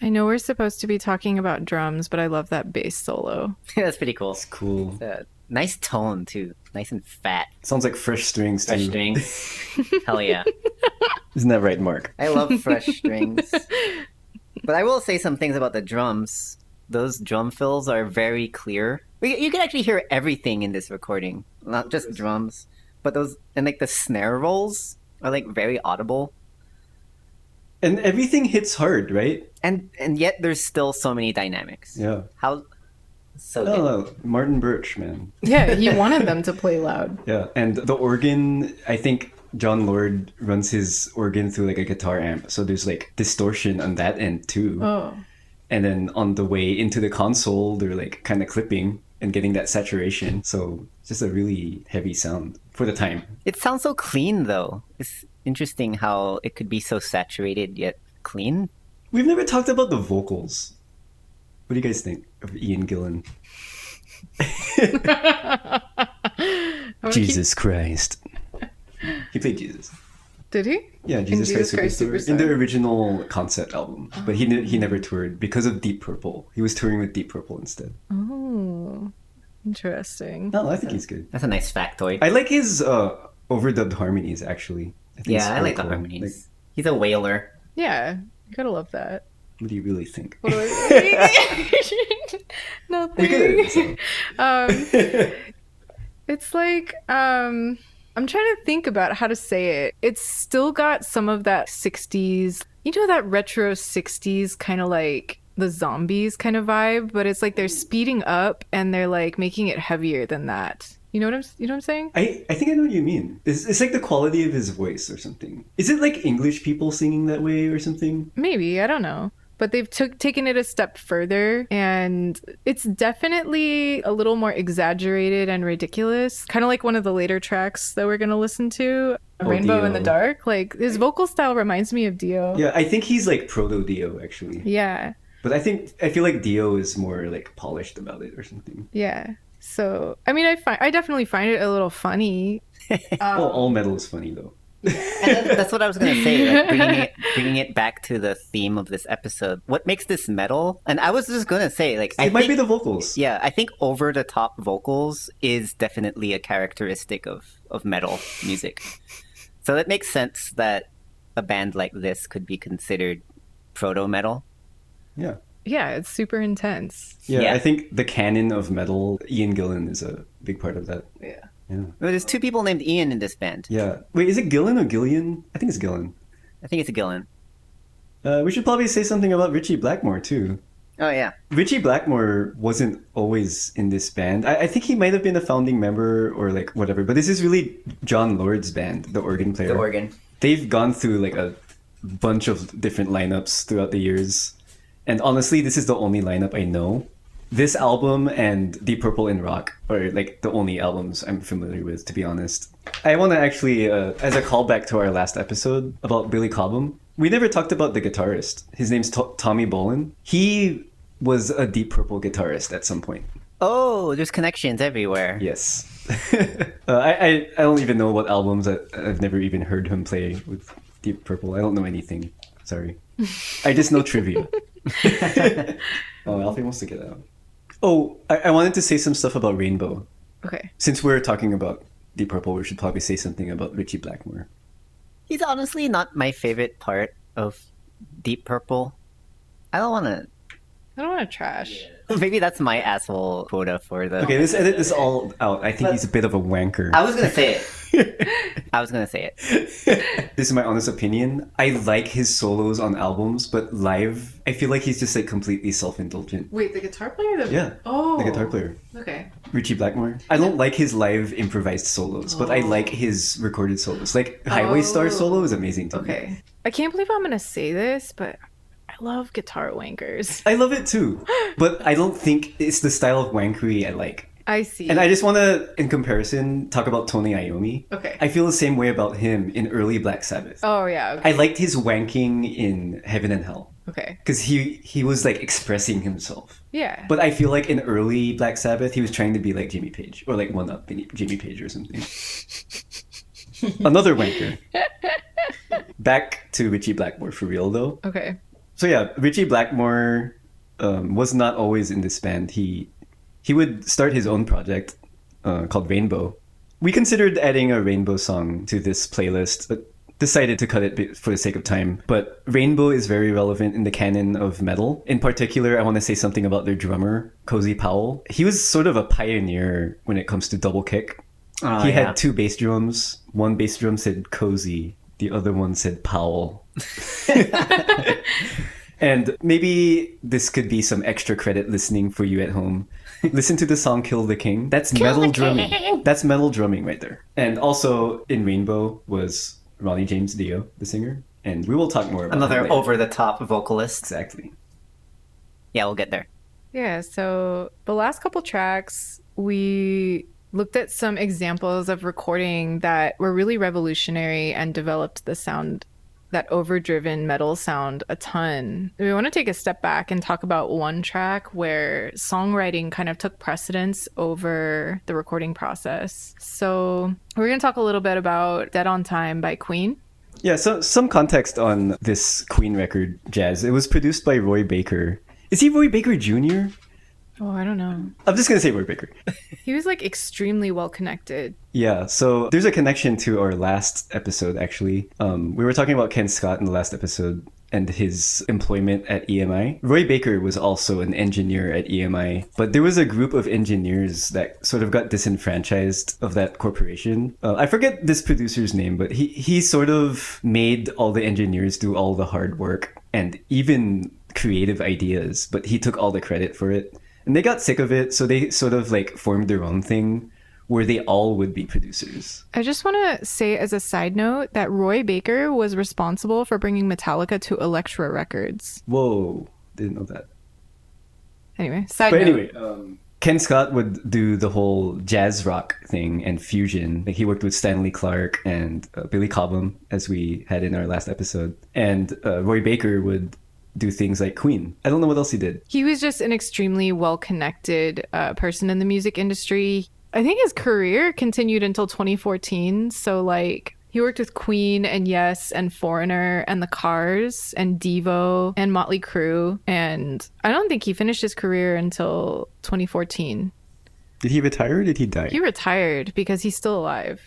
I know we're supposed to be talking about drums, but I love that bass solo. That's pretty cool. It's cool. Nice tone too. Nice and fat. Sounds like fresh strings too. Fresh strings. Hell yeah. Isn't that right, Mark? I love fresh strings. But I will say some things about the drums. Those drum fills are very clear. You can actually hear everything in this recording, not just drums, but those and like the snare rolls are like very audible. And everything hits hard, right? And yet there's still so many dynamics. Yeah. How so Oh, good. no, Martin Birch, man. Yeah, he wanted them to play loud. Yeah, and the organ, I think John Lord runs his organ through like a guitar amp, so there's like distortion on that end too. Oh. And then on the way into the console, they're like kind of clipping and getting that saturation. So it's just a really heavy sound for the time. It sounds so clean though. It's interesting how it could be so saturated yet clean. We've never talked about the vocals. What do you guys think of Ian Gillan? Jesus Christ. He played Jesus. Did he? Yeah, In Jesus Christ Superstar. In the Superstar? original concept album. But he never toured because of Deep Purple. He was touring with Deep Purple instead. Oh, interesting. No, I think he's good. That's a nice factoid. I like his overdubbed harmonies, actually. I think it's Yeah, I quite like the cool. harmonies. Like, He's a whaler. Yeah, you gotta love that. what do you really think? What do I- Nothing. We could edit this out. It's like I'm trying to think about how to say it. It's still got some of that 60s, you know, that retro 60s kind of like the zombies kind of vibe, but it's like they're speeding up and they're like making it heavier than that. You know what I'm saying? I think I know what you mean. It's like the quality of his voice or something. Is it like English people singing that way or something? Maybe, I don't know. But they've taken it a step further, and it's definitely a little more exaggerated and ridiculous. Kind of like one of the later tracks that we're going to listen to, Oh, Rainbow in the Dio. Dark. Like, his vocal style reminds me of Dio. Yeah, I think he's like proto Dio actually. Yeah. But I feel like Dio is more like polished about it or something. Yeah. So, I mean, I definitely find it a little funny. Well, all metal is funny though. And that's what I was gonna say. Like bringing it back to the theme of this episode. What makes this metal? And I was just gonna say, like, It might be the vocals. Yeah, I think over the top vocals is definitely a characteristic of metal music. So it makes sense that a band like this could be considered proto metal. Yeah. Yeah, it's super intense. Yeah, Yeah. I think the canon of metal, Ian Gillan is a big part of that. Yeah. Yeah. Well, there's two people named Ian in this band. Yeah. Wait, is it Gillan or Gillian? I think it's Gillan. I think it's a Gillan. We should probably say something about Richie Blackmore too. Oh yeah. Richie Blackmore wasn't always in this band. I think he might have been a founding member or like whatever, but this is really John Lord's band, the organ player. The organ. They've gone through like a bunch of different lineups throughout the years. And honestly, this is the only lineup I know. This album and Deep Purple in Rock are like the only albums I'm familiar with, to be honest. I want to actually, as a callback to our last episode about Billy Cobham, we never talked about the guitarist. His name's Tommy Bolin. He was a Deep Purple guitarist at some point. Oh, there's connections everywhere. Yes. I don't even know what albums. I've never even heard him play with Deep Purple. I don't know anything. Sorry. I just know trivia. Oh, Alfie wants to get out. Oh, I wanted to say some stuff about Rainbow. Okay. Since we're talking about Deep Purple, we should probably say something about Richie Blackmore. He's honestly not my favorite part of Deep Purple. I don't want to. I don't want to trash. Maybe that's my asshole quota for the. Okay, let's edit this all out. I think he's a bit of a wanker. I was gonna say it. I was gonna say it. This is my honest opinion. I like his solos on albums, but live, I feel like he's just like completely self-indulgent. Wait, the guitar player? Yeah. Oh. The guitar player. Okay. Richie Blackmore. I don't like his live improvised solos, but I like his recorded solos. Like Highway Star solo is amazing to me. Okay. I can't believe I'm going to say this, but I love guitar wankers. I love it too, but I don't think it's the style of wankery I like. I see. And I just want to, in comparison, talk about Tony Iommi. Okay. I feel the same way about him in early Black Sabbath. Oh, yeah. Okay. I liked his wanking in Heaven and Hell. Okay. Because he was like expressing himself. Yeah. But I feel like in early Black Sabbath, he was trying to be like Jimmy Page. Or like one up Jimmy Page or something. Another wanker. Back to Richie Blackmore for real though. Okay. So yeah, Richie Blackmore was not always in this band. He would start his own project called Rainbow. We considered adding a Rainbow song to this playlist, but decided to cut it for the sake of time. But Rainbow is very relevant in the canon of metal. In particular, I want to say something about their drummer, Cozy Powell. He was sort of a pioneer when it comes to double kick. He had 2 bass drums. One bass drum said Cozy, the other one said Powell. And maybe this could be some extra credit listening for you at home. Listen to the song Kill the King. That's metal drumming. That's metal drumming right there. And also in Rainbow was Ronnie James Dio, the singer. And we will talk more about Another over-the-top vocalist. Exactly. Yeah, we'll get there. Yeah, so the last couple tracks, we looked at some examples of recording that were really revolutionary and developed the sound, that overdriven metal sound, a ton. We want to take a step back and talk about one track where songwriting kind of took precedence over the recording process. So we're going to talk a little bit about Dead on Time by Queen. Yeah, so some context on this Queen record, Jazz. It was produced by Roy Baker. Is he Roy Baker Jr.? Oh, I don't know. I'm just going to say Roy Baker. He was like extremely well connected. Yeah, so there's a connection to our last episode, actually. We were talking about Ken Scott in the last episode and his employment at EMI. Roy Baker was also an engineer at EMI, but there was a group of engineers that sort of got disenfranchised of that corporation. I forget this producer's name, but he sort of made all the engineers do all the hard work and even creative ideas, but he took all the credit for it. And they got sick of it, so they sort of like formed their own thing where they all would be producers. I just want to say as a side note that Roy Baker was responsible for bringing Metallica to Elektra Records. Whoa, didn't know that. Anyway, side note. Anyway, Ken Scott would do the whole jazz rock thing and fusion. Like he worked with Stanley Clarke and Billy Cobham, as we had in our last episode. And Roy Baker would do things like Queen. I don't know what else he did. He was just an extremely well-connected person in the music industry. I think his career continued until 2014. So like he worked with Queen and Yes and Foreigner and The Cars and Devo and Motley Crue. And I don't think he finished his career until 2014. Did he retire or did he die? He retired because he's still alive.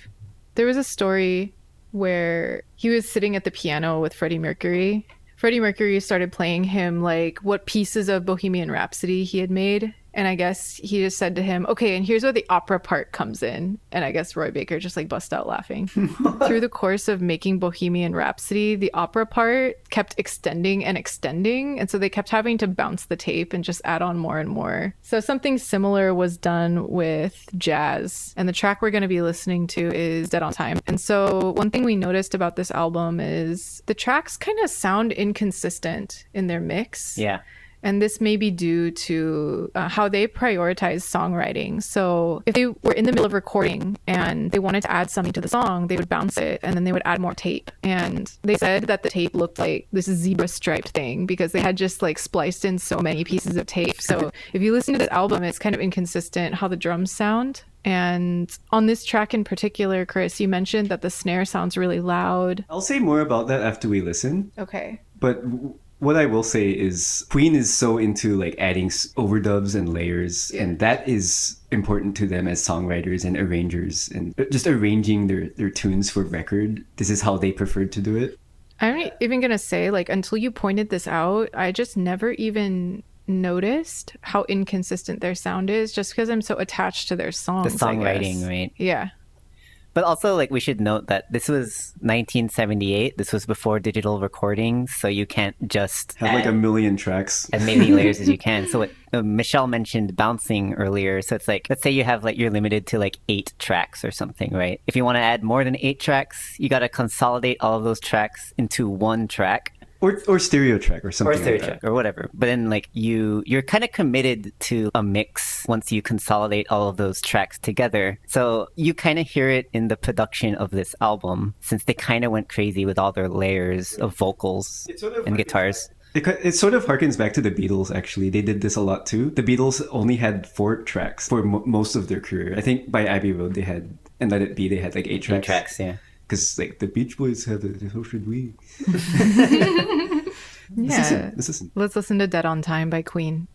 There was a story where he was sitting at the piano with Freddie Mercury. Freddie Mercury started playing him like what pieces of Bohemian Rhapsody he had made. And I guess he just said to him, okay, and here's where the opera part comes in. And I guess Roy Baker just like bust out laughing. Through the course of making Bohemian Rhapsody, the opera part kept extending and extending. And so they kept having to bounce the tape and just add on more and more. So something similar was done with jazz. And the track we're going to be listening to is Dead on Time. And so one thing we noticed about this album is the tracks kind of sound inconsistent in their mix. Yeah. And this may be due to how they prioritize songwriting. So if they were in the middle of recording and they wanted to add something to the song, they would bounce it and then they would add more tape. And they said that the tape looked like this zebra striped thing because they had just like spliced in so many pieces of tape. So if you listen to this album, it's kind of inconsistent how the drums sound. And on this track in particular, Chris, you mentioned that the snare sounds really loud. I'll say more about that after we listen. Okay. But what I will say is Queen is so into like adding overdubs and layers, and that is important to them as songwriters and arrangers, and just arranging their tunes for record. This is how they preferred to do it. I'm even gonna say, like, until you pointed this out, I just never even noticed how inconsistent their sound is, just because I'm so attached to their songs. The songwriting, right? Yeah. But also, like, we should note that this was 1978. This was before digital recording, so you can't just have like a million tracks. As many layers as you can. So Michelle mentioned bouncing earlier. So it's like, let's say you have like, you're limited to like 8 tracks or something, right? If you want to add more than 8 tracks, you got to consolidate all of those tracks into one track. Or stereo track or something or stereo like track that. or whatever. But then like you're kind of committed to a mix once you consolidate all of those tracks together. So you kind of hear it in the production of this album, since they kind of went crazy with all their layers of vocals and guitars. It sort of harkens back to the Beatles, actually. They did this a lot too. The Beatles only had 4 tracks for most of their career. I think by Abbey Road they had, and Let It Be, they had like 8 tracks. 8 tracks, yeah. Because like the Beach Boys had it, so should we. This Yeah. isn't. This isn't. Let's listen to Dead on Time by Queen.